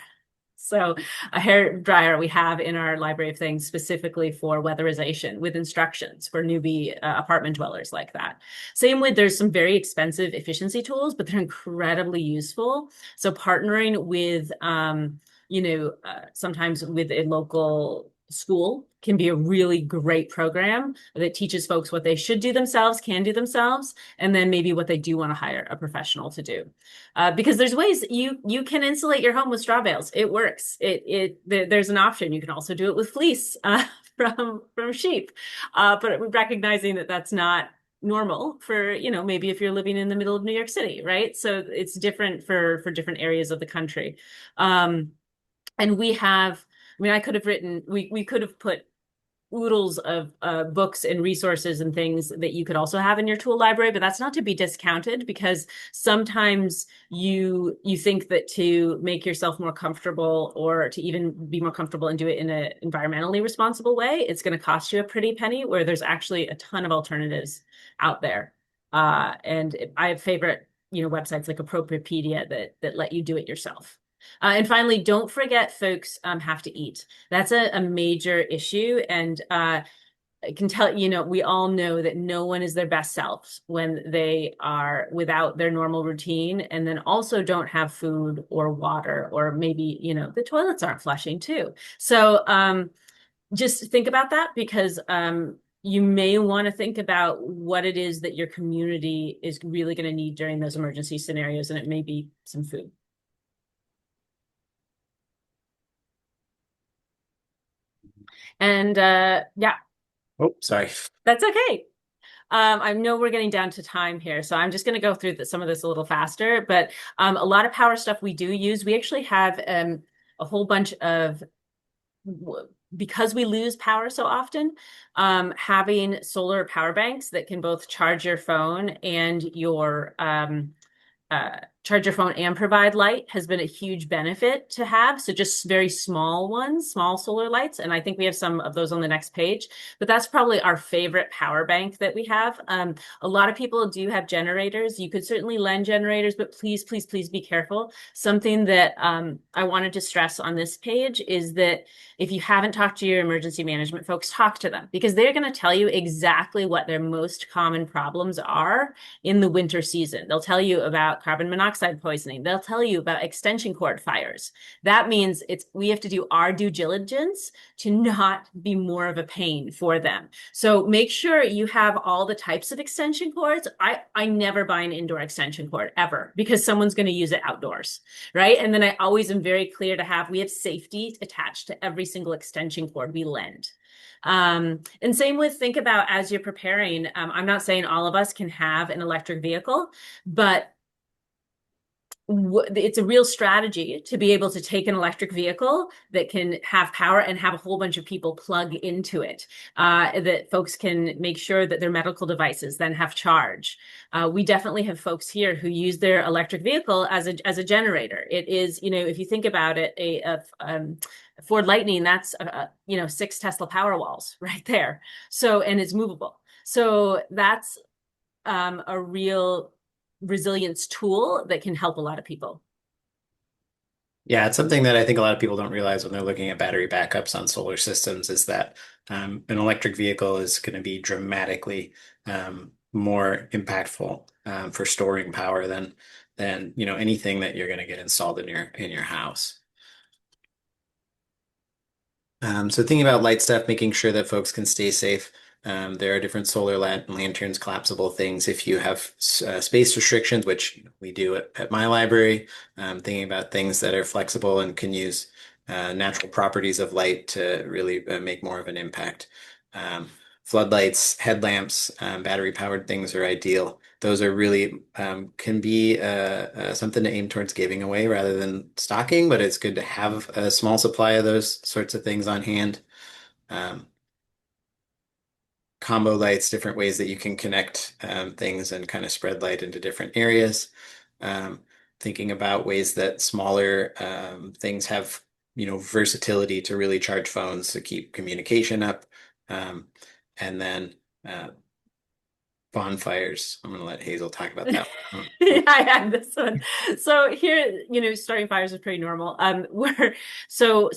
So a hair dryer we have in our library of things specifically for weatherization with instructions for newbie apartment dwellers like that. Same with there's some very expensive efficiency tools, but they're incredibly useful. So partnering with, sometimes with a local school can be a really great program that teaches folks what they should do themselves, can do themselves, and then maybe what they do want to hire a professional to do. Because there's ways you can insulate your home with straw bales. It works. There's an option. You can also do it with fleece from sheep, but recognizing that that's not normal for maybe if you're living in the middle of New York City, right? So it's different for different areas of the country. And we have, I mean, I could have written, we could have put oodles of books and resources and things that you could also have in your tool library, but that's not to be discounted because sometimes you think that to make yourself more comfortable or to even be more comfortable and do it in an environmentally responsible way, it's going to cost you a pretty penny, where there's actually a ton of alternatives out there. And I have favorite, websites like Appropriapedia that let you do it yourself. And finally, don't forget folks have to eat. That's a major issue. And I can tell, we all know that no one is their best selves when they are without their normal routine and then also don't have food or water, or maybe, the toilets aren't flushing too. So just think about that because you may want to think about what it is that your community is really going to need during those emergency scenarios, and it may be some food. And yeah, Oh, sorry. that's okay. I know we're getting down to time here, so I'm just going to go through some of this a little faster. But a lot of power stuff we do use. We actually have a whole bunch of, because we lose power so often, having solar power banks that can both charge your phone and charge your phone and provide light has been a huge benefit to have. So just very small ones, small solar lights. And I think we have some of those on the next page, but that's probably our favorite power bank that we have. A lot of people do have generators. You could certainly lend generators, but please, please, please be careful. Something that I wanted to stress on this page is that if you haven't talked to your emergency management folks, talk to them because they're going to tell you exactly what their most common problems are in the winter season. They'll tell you about carbon monoxide poisoning. They'll tell you about extension cord fires. That means we have to do our due diligence to not be more of a pain for them. So make sure you have all the types of extension cords. I never buy an indoor extension cord ever because someone's going to use it outdoors, right? And then I always am very clear we have safety attached to every single extension cord we lend. And same with, think about as you're preparing, I'm not saying all of us can have an electric vehicle, but it's a real strategy to be able to take an electric vehicle that can have power and have a whole bunch of people plug into it, that folks can make sure that their medical devices then have charge. We definitely have folks here who use their electric vehicle as a generator. It is, if you think about it, a Ford Lightning, that's 6 Tesla power walls right there. So, and it's movable. So that's a real resilience tool that can help a lot of people. Yeah, it's something that I think a lot of people don't realize when they're looking at battery backups on solar systems is that an electric vehicle is going to be dramatically more impactful for storing power than anything that you're going to get installed in your house. So thinking about light stuff, making sure that folks can stay safe. There are different solar lanterns, collapsible things. If you have space restrictions, which we do at my library, thinking about things that are flexible and can use natural properties of light to really make more of an impact. Floodlights, headlamps, battery-powered things are ideal. Those are really can be something to aim towards giving away rather than stocking, but it's good to have a small supply of those sorts of things on hand. Combo lights, different ways that you can connect things and kind of spread light into different areas. Thinking about ways that smaller things have, versatility to really charge phones to keep communication up. And then bonfires. I'm going to let Hazel talk about that one. Yeah, I had this one. So here, starting fires is pretty normal. We're so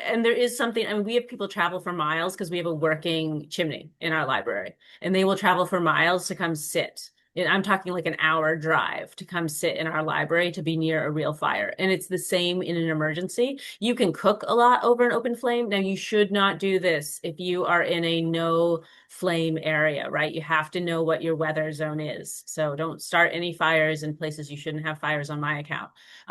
and there is something, I mean, we have people travel for miles because we have a working chimney in our library, and they will travel for miles to come sit. And I'm talking like an hour drive to come sit in our library to be near a real fire. And it's the same in an emergency. You can cook a lot over an open flame. Now, you should not do this if you are in a no flame area, right? You have to know what your weather zone is. So don't start any fires in places you shouldn't have fires on my account.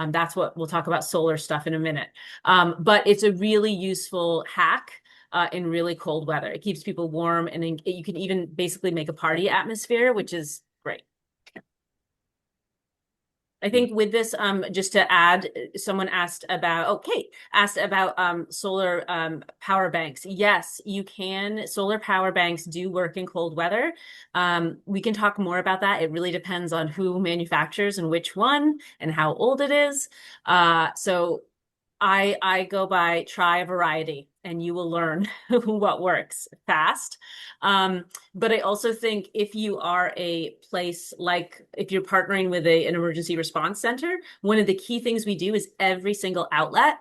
That's what we'll talk about solar stuff in a minute. But it's a really useful hack in really cold weather. It keeps people warm, and then you can even basically make a party atmosphere, which is great. I think with this, just to add, someone asked about, Kate asked about solar power banks. Yes, you can. Solar power banks do work in cold weather. We can talk more about that. It really depends on who manufactures and which one and how old it is. So I go by try a variety and you will learn what works fast. But I also think if you are a place like if you're partnering with an emergency response center, one of the key things we do is every single outlet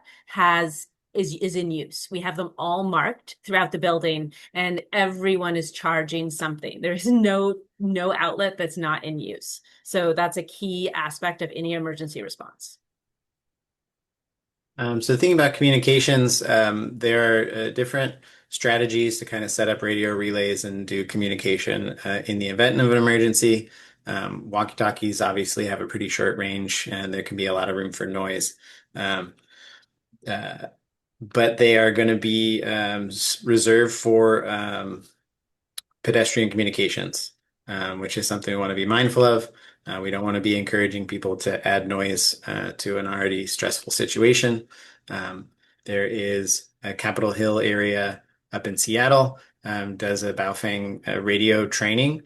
is in use. We have them all marked throughout the building, and everyone is charging something. There's no outlet that's not in use. So that's a key aspect of any emergency response. So thinking about communications, there are different strategies to kind of set up radio relays and do communication in the event of an emergency. Walkie-talkies obviously have a pretty short range, and there can be a lot of room for noise. Um, uh, but they are going to be reserved for pedestrian communications, which is something we want to be mindful of. We don't want to be encouraging people to add noise to an already stressful situation. There is a Capitol Hill area up in Seattle, does a Baofeng radio training.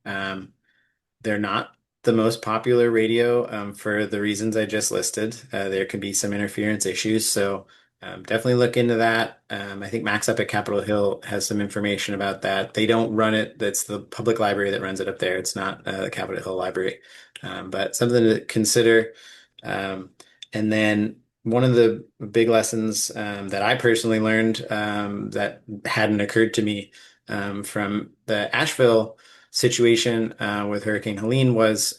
They're not the most popular radio for the reasons I just listed. There can be some interference issues, so definitely look into that. I think Max up at Capitol Hill has some information about that. They don't run it. That's the public library that runs it up there. It's not the Capitol Hill Library, but something to consider. And then one of the big lessons that I personally learned that hadn't occurred to me from the Asheville situation with Hurricane Helene was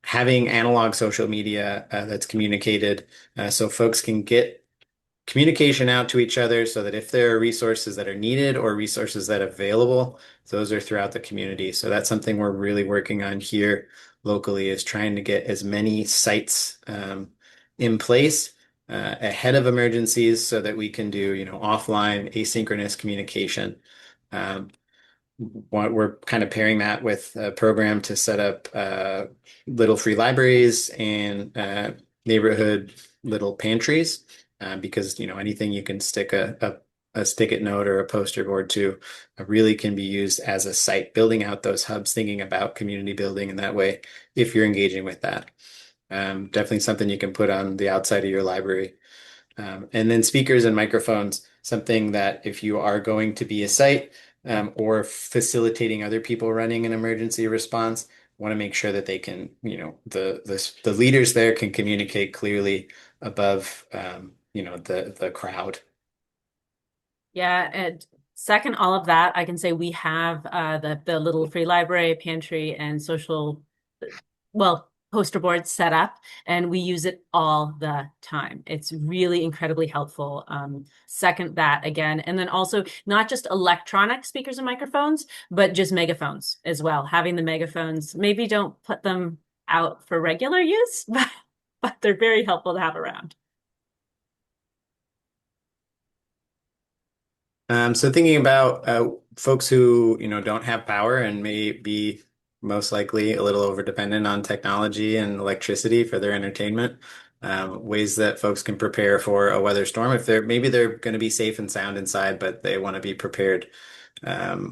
having analog social media that's communicated so folks can get communication out to each other so that if there are resources that are needed or resources that are available, those are throughout the community. So that's something we're really working on here locally is trying to get as many sites in place ahead of emergencies so that we can do, offline asynchronous communication. We're kind of pairing that with a program to set up little free libraries and neighborhood little pantries because anything you can stick a stick-it note or a poster board to really can be used as a site, building out those hubs, thinking about community building in that way if you're engaging with that. Definitely something you can put on the outside of your library. And then speakers and microphones, something that if you are going to be a site or facilitating other people running an emergency response, want to make sure that they can, the leaders there can communicate clearly above, the crowd. Yeah, and second all of that, I can say we have the little free library, pantry, and social, well, poster boards set up, and we use it all the time. It's really incredibly helpful. Second that again, and then also not just electronic speakers and microphones, but just megaphones as well. Having the megaphones, maybe don't put them out for regular use, but they're very helpful to have around. So thinking about folks who, don't have power and may be most likely a little over dependent on technology and electricity for their entertainment, ways that folks can prepare for a weather storm if they're going to be safe and sound inside, but they want to be prepared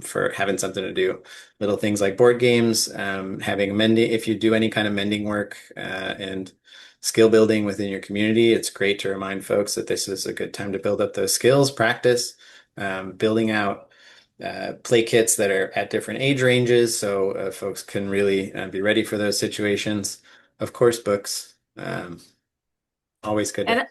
for having something to do. Little things like board games, having mending, if you do any kind of mending work and skill building within your community, it's great to remind folks that this is a good time to build up those skills, practice building out play kits that are at different age ranges, so folks can really be ready for those situations. Of course, books. Always good to have. And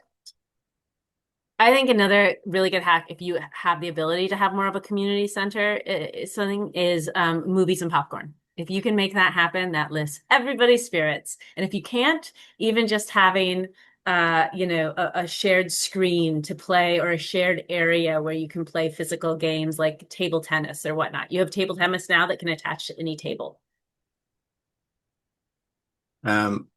I think another really good hack, if you have the ability to have more of a community center, something is movies and popcorn. If you can make that happen, that lifts everybody's spirits. And if you can't, even just having a shared screen to play or a shared area where you can play physical games like table tennis or whatnot. You have table tennis now that can attach to any table. Um,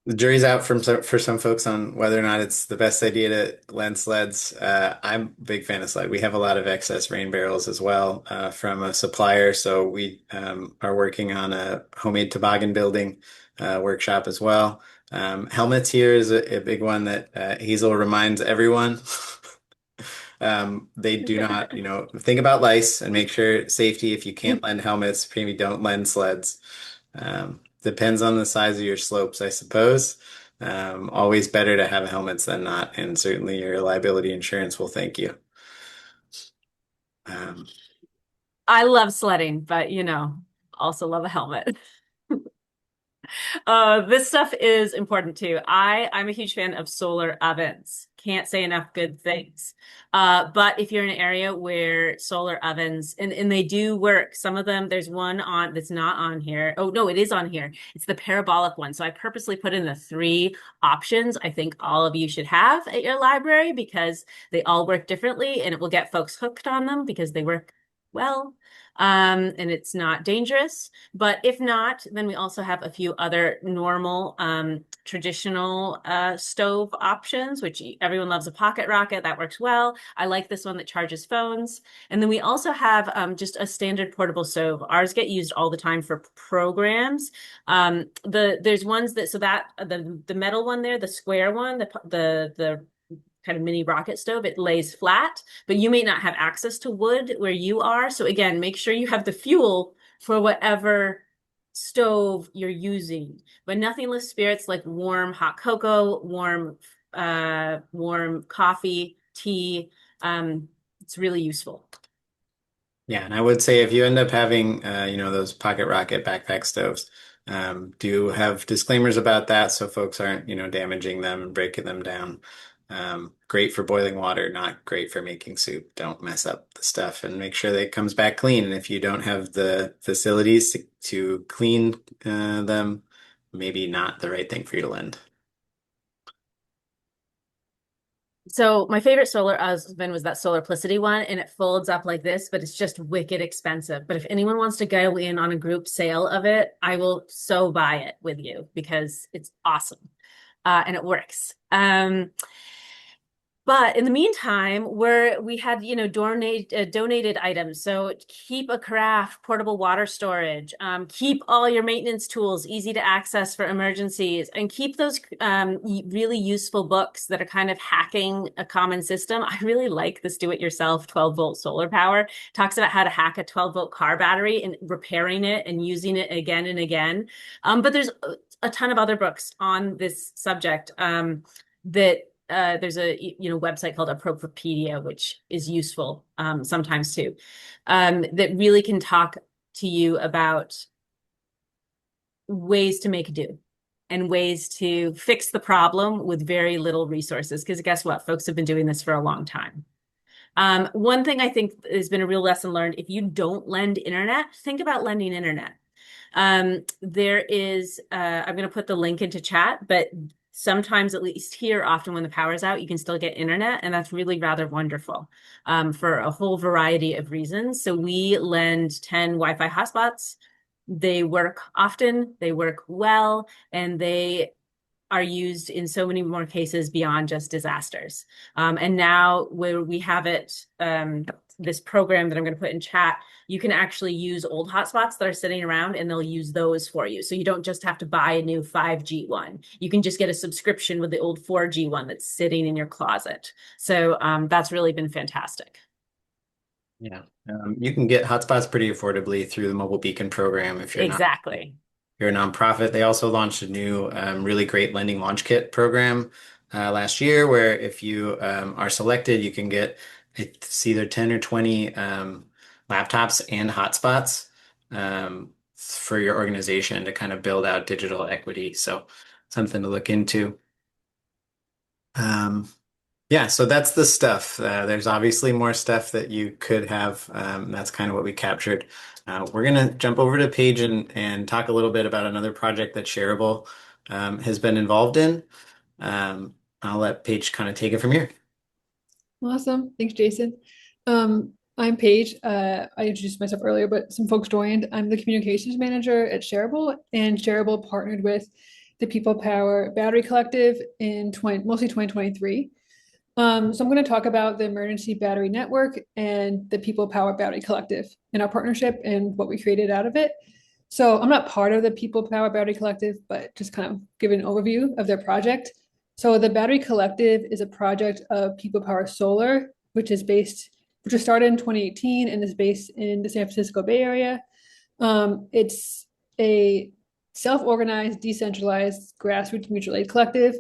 The jury's out for some folks on whether or not it's the best idea to lend sleds. I'm a big fan of sled. We have a lot of excess rain barrels as well from a supplier, so we are working on a homemade toboggan building workshop as well. Helmets here is a big one that Hazel reminds everyone. They do not, think about lice and make sure safety. If you can't lend helmets, maybe don't lend sleds. Depends on the size of your slopes, I suppose. Always better to have helmets than not, and certainly your liability insurance will thank you. Um, I love sledding, but also love a helmet. This stuff is important too. I'm a huge fan of solar ovens. Can't say enough good things. But if you're in an area where solar ovens and they do work, some of them, there's one on that's not on here. Oh no, it is on here. It's the parabolic one. So I purposely put in the three options I think all of you should have at your library because they all work differently and it will get folks hooked on them because they work well. And it's not dangerous. But if not, then we also have a few other normal, traditional stove options, which everyone loves a pocket rocket. That works well. I like this one that charges phones. And then we also have just a standard portable stove. Ours get used all the time for programs. There's ones that the metal one there, the square one, the kind of mini rocket stove, it lays flat, but you may not have access to wood where you are. So again, make sure you have the fuel for whatever stove you're using. But nothing lifts spirits like warm hot cocoa, warm coffee, tea. It's really useful. yeah, and I would say if you end up having, those pocket rocket backpack stoves, do have disclaimers about that so folks aren't, damaging them and breaking them down. Great for boiling water, not great for making soup. Don't mess up the stuff and make sure that it comes back clean. And if you don't have the facilities to clean them, maybe not the right thing for you to lend. So my favorite solar oven was that Solarplicity one, and it folds up like this, but it's just wicked expensive. But if anyone wants to go in on a group sale of it, I will so buy it with you because it's awesome. And it works. But in the meantime, we had, donated items. So keep a carafe, portable water storage, keep all your maintenance tools easy to access for emergencies, and keep those really useful books that are kind of hacking a common system. I really like this do-it-yourself 12-volt solar power. It talks about how to hack a 12-volt car battery and repairing it and using it again and again. But there's a ton of other books on this subject that there's a website called Appropriapedia, which is useful sometimes too, that really can talk to you about ways to make do and ways to fix the problem with very little resources. Because guess what? Folks have been doing this for a long time. One thing I think has been a real lesson learned, if you don't lend internet, think about lending internet. There is, I'm going to put the link into chat, but sometimes, at least here, often when the power's out, you can still get internet, and that's really rather wonderful for a whole variety of reasons. So we lend 10 Wi-Fi hotspots. They work often, they work well, and they are used in so many more cases beyond just disasters. And now where we have it, this program that I'm going to put in chat, you can actually use old hotspots that are sitting around and they'll use those for you. So you don't just have to buy a new 5G one. You can just get a subscription with the old 4G one that's sitting in your closet. So that's really been fantastic. Yeah. You can get hotspots pretty affordably through the Mobile Beacon program if Exactly. you're a nonprofit. They also launched a new, really great lending launch kit program last year, where if you are selected, you can get it's either 10 or 20 laptops and hotspots for your organization to kind of build out digital equity. So something to look into. Um, yeah, so that's the stuff. There's obviously more stuff that you could have. That's kind of what we captured. We're going to jump over to Paige and talk a little bit about another project that Shareable has been involved in. I'll let Paige kind of take it from here. Awesome. Thanks, Jason. I'm Paige. I introduced myself earlier, but some folks joined. I'm the communications manager at Shareable, and Shareable partnered with the People Power Battery Collective in mostly 2023. So I'm going to talk about the Emergency Battery Network and the People Power Battery Collective and our partnership and what we created out of it. So I'm not part of the People Power Battery Collective, but just kind of give an overview of their project. So the Battery Collective is a project of People Power Solar, which was started in 2018 and is based in the San Francisco Bay Area. It's a self-organized, decentralized, grassroots mutual aid collective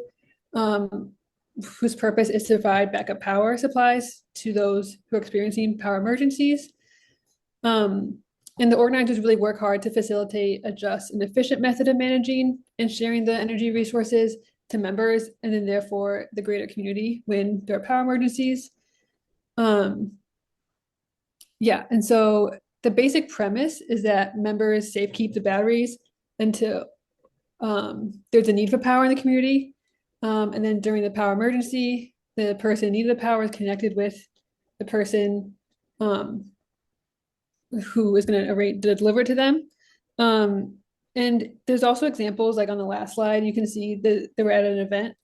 whose purpose is to provide backup power supplies to those who are experiencing power emergencies. And the organizers really work hard to facilitate a just and efficient method of managing and sharing the energy resources to members, and then therefore the greater community when there are power emergencies. Yeah, and so the basic premise is that members safekeep the batteries until there's a need for power in the community. And then during the power emergency, the person needing the power is connected with the person who is going to deliver it to them. And there's also examples, like on the last slide, you can see that they were at an event.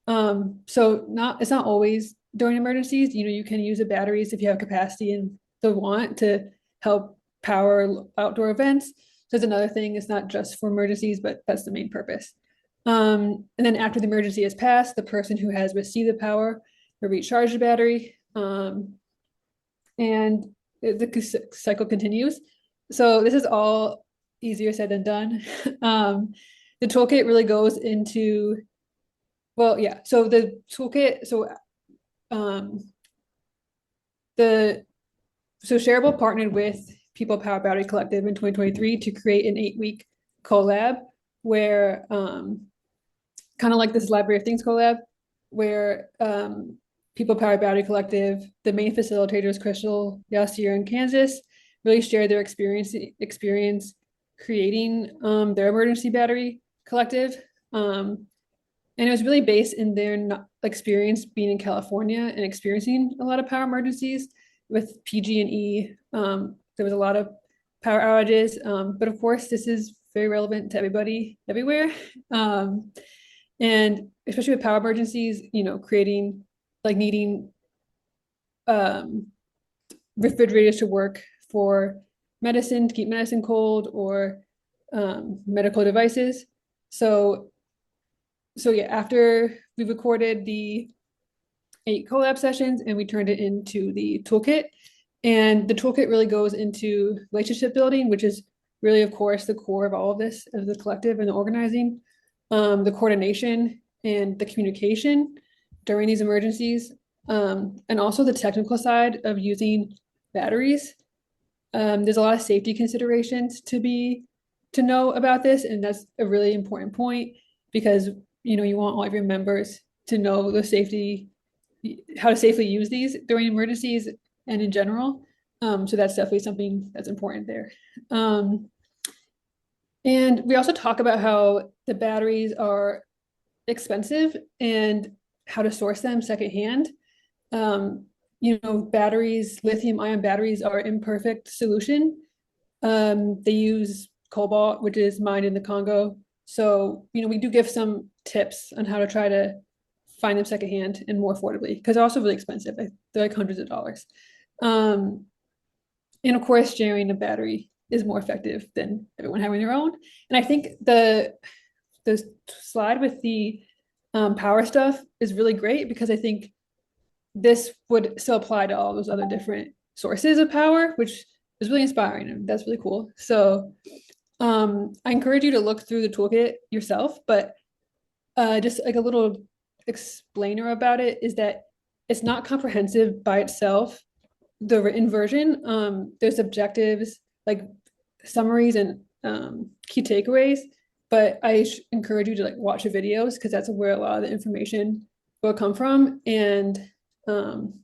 So it's not always during emergencies. You can use the batteries if you have capacity and the want to help power outdoor events. So it's another thing. It's not just for emergencies, but that's the main purpose. And then after the emergency has passed, the person who has received the power will recharge the battery. And the cycle continues. So this is all easier said than done. The toolkit really goes into, well, yeah. So the toolkit, Shareable partnered with People Power Battery Collective in 2023 to create an 8-week collab where, kind of like this Library of Things collab, where People Power Battery Collective, the main facilitators, Crystal, Yasir, and Kansas, really shared their experience creating their emergency battery collective. And it was really based in their experience being in California and experiencing a lot of power emergencies with PG&E. There was a lot of power outages, but of course, this is very relevant to everybody everywhere. And especially with power emergencies, needing refrigerators to work for medicine, to keep medicine cold, or medical devices. So yeah, after we recorded the 8 collab sessions and we turned it into the toolkit, and the toolkit really goes into relationship building, which is really, of course, the core of all of this, of the collective and the organizing, the coordination and the communication during these emergencies, and also the technical side of using batteries. There's a lot of safety considerations to know about this, and that's a really important point because you want all of your members to know how to safely use these during emergencies and in general. So that's definitely something that's important there. And we also talk about how the batteries are expensive and how to source them secondhand. Batteries, lithium-ion batteries are imperfect solution. They use cobalt, which is mined in the Congo. So, we do give some tips on how to try to find them secondhand and more affordably, because they're also really expensive. They're like hundreds of dollars. And of course, sharing a battery is more effective than everyone having their own. And I think the slide with the power stuff is really great because I think this would still apply to all those other different sources of power, which is really inspiring and that's really cool. So I encourage you to look through the toolkit yourself, but just like a little explainer about it is that it's not comprehensive by itself. the written version. There's objectives, like summaries and key takeaways, but I encourage you to like watch the videos because that's where a lot of the information will come from. And um,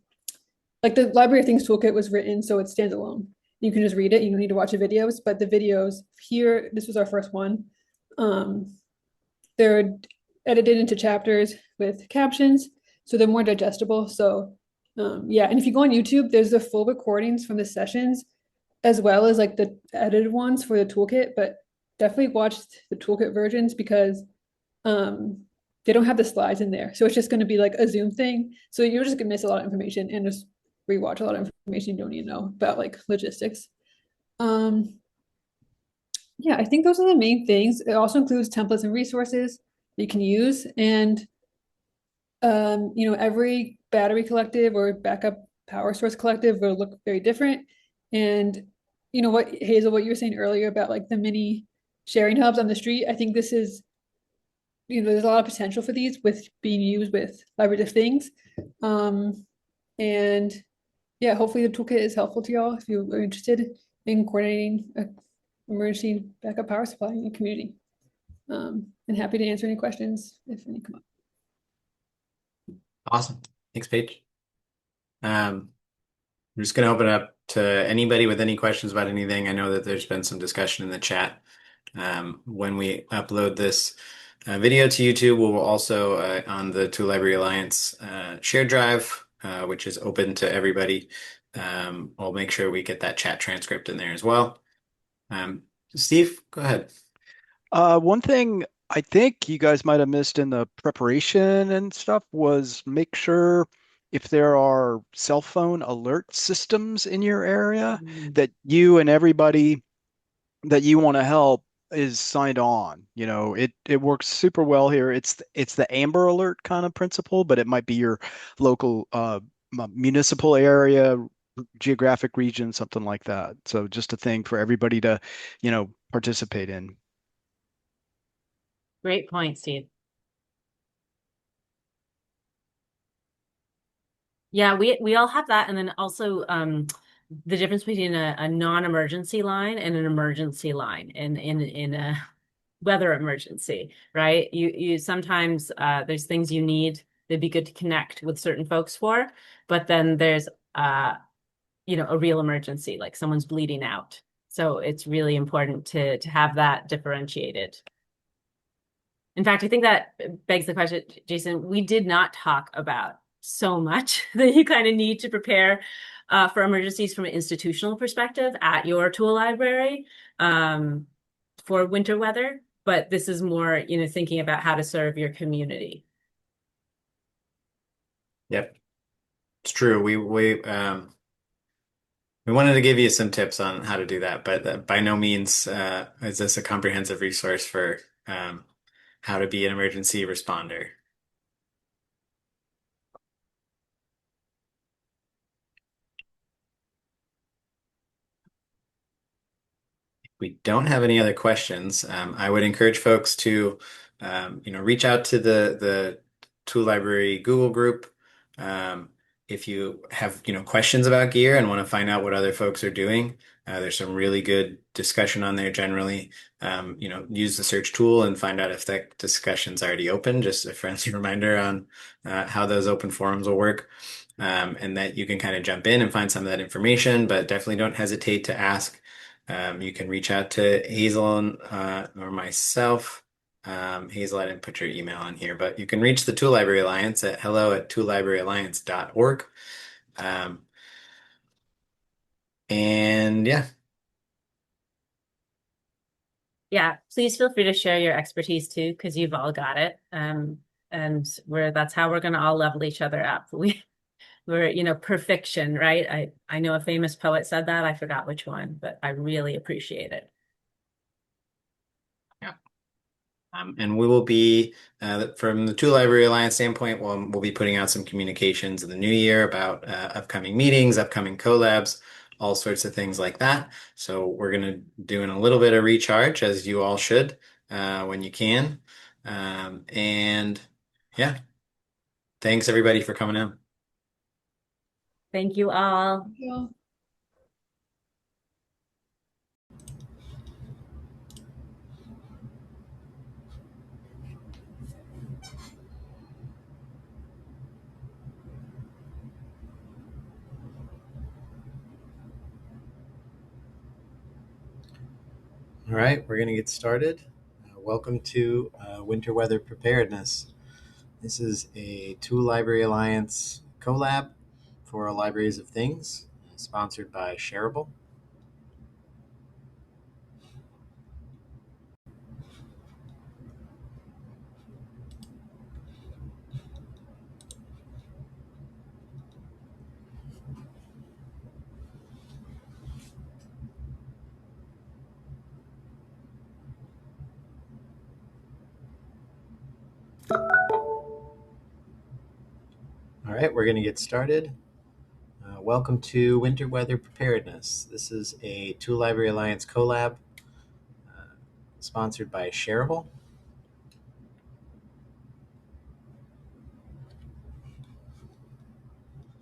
like the Library of Things toolkit was written so it stands alone. You can just read it. You don't need to watch the videos, but the videos here, this was our first one. They're edited into chapters with captions, so they're more digestible. So yeah, and if you go on YouTube, there's the full recordings from the sessions as well as like the edited ones for the toolkit, but definitely watch the toolkit versions because they don't have the slides in there. So it's just going to be like a Zoom thing. So you're just gonna miss a lot of information and just rewatch a lot of information you don't need to know about like logistics. Yeah, I think those are the main things. It also includes templates and resources that you can use. And every battery collective or backup power source collective will look very different. And what, Hazel, what you were saying earlier about like the mini sharing hubs on the street, I think this is, there's a lot of potential for these with being used with Library of Things. And yeah, hopefully the toolkit is helpful to y'all if you are interested in coordinating a emergency backup power supply in your community. And happy to answer any questions if any come up. Awesome. Thanks, Paige. I'm just going to open it up to anybody with any questions about anything. I know that there's been some discussion in the chat. When we upload this video to YouTube, we'll also on the Tool Library Alliance shared drive, which is open to everybody. We'll make sure we get that chat transcript in there as well. Steve, go ahead. One thing I think you guys might have missed in the preparation and stuff was make sure if there are cell phone alert systems in your area that you and everybody that you want to help is signed on. It works super well here. It's the Amber Alert kind of principle, but it might be your local municipal area, geographic region, something like that. So just a thing for everybody to, participate in. Great point, Steve. Yeah, we all have that, and then also the difference between a non-emergency line and an emergency line in a weather emergency, right? You sometimes there's things you need that'd be good to connect with certain folks for, but then there's a real emergency, like someone's bleeding out. So it's really important to have that differentiated. In fact, I think that begs the question, Jason, we did not talk about so much that you kind of need to prepare for emergencies from an institutional perspective at your tool library for winter weather. But this is more, thinking about how to serve your community. Yep, it's true. We wanted to give you some tips on how to do that, but by no means is this a comprehensive resource for how to be an emergency responder. We don't have any other questions. I would encourage folks to, reach out to the Tool Library Google group. If you have, questions about gear and want to find out what other folks are doing, there's some really good discussion on there generally. Use the search tool and find out if that discussion's already open. Just a friendly reminder on how those open forums will work. And that you can kind of jump in and find some of that information, but definitely don't hesitate to ask. You can reach out to Hazel or myself. Hazel, I didn't put your email on here, but you can reach the Tool Library Alliance at hello@toollibraryalliance.org. And yeah. Yeah, please feel free to share your expertise too, because you've all got it. And that's how we're gonna all level each other up. We're perfection, right? I know a famous poet said that. I forgot which one, but I really appreciate it. Yeah. And we will be, from the Tool Library Alliance standpoint, we'll be putting out some communications in the new year about upcoming meetings, upcoming collabs, all sorts of things like that. So we're going to doing a little bit of recharge, as you all should, when you can. And yeah, thanks everybody for coming in. Thank you all. Yeah. All right, we're going to get started. Welcome to Winter Weather Preparedness. This is a Tool Library Alliance collab for Libraries of Things, sponsored by Shareable. All right, we're going to get started. Welcome to Winter Weather Preparedness. This is a Tool Library Alliance collab sponsored by Shareable.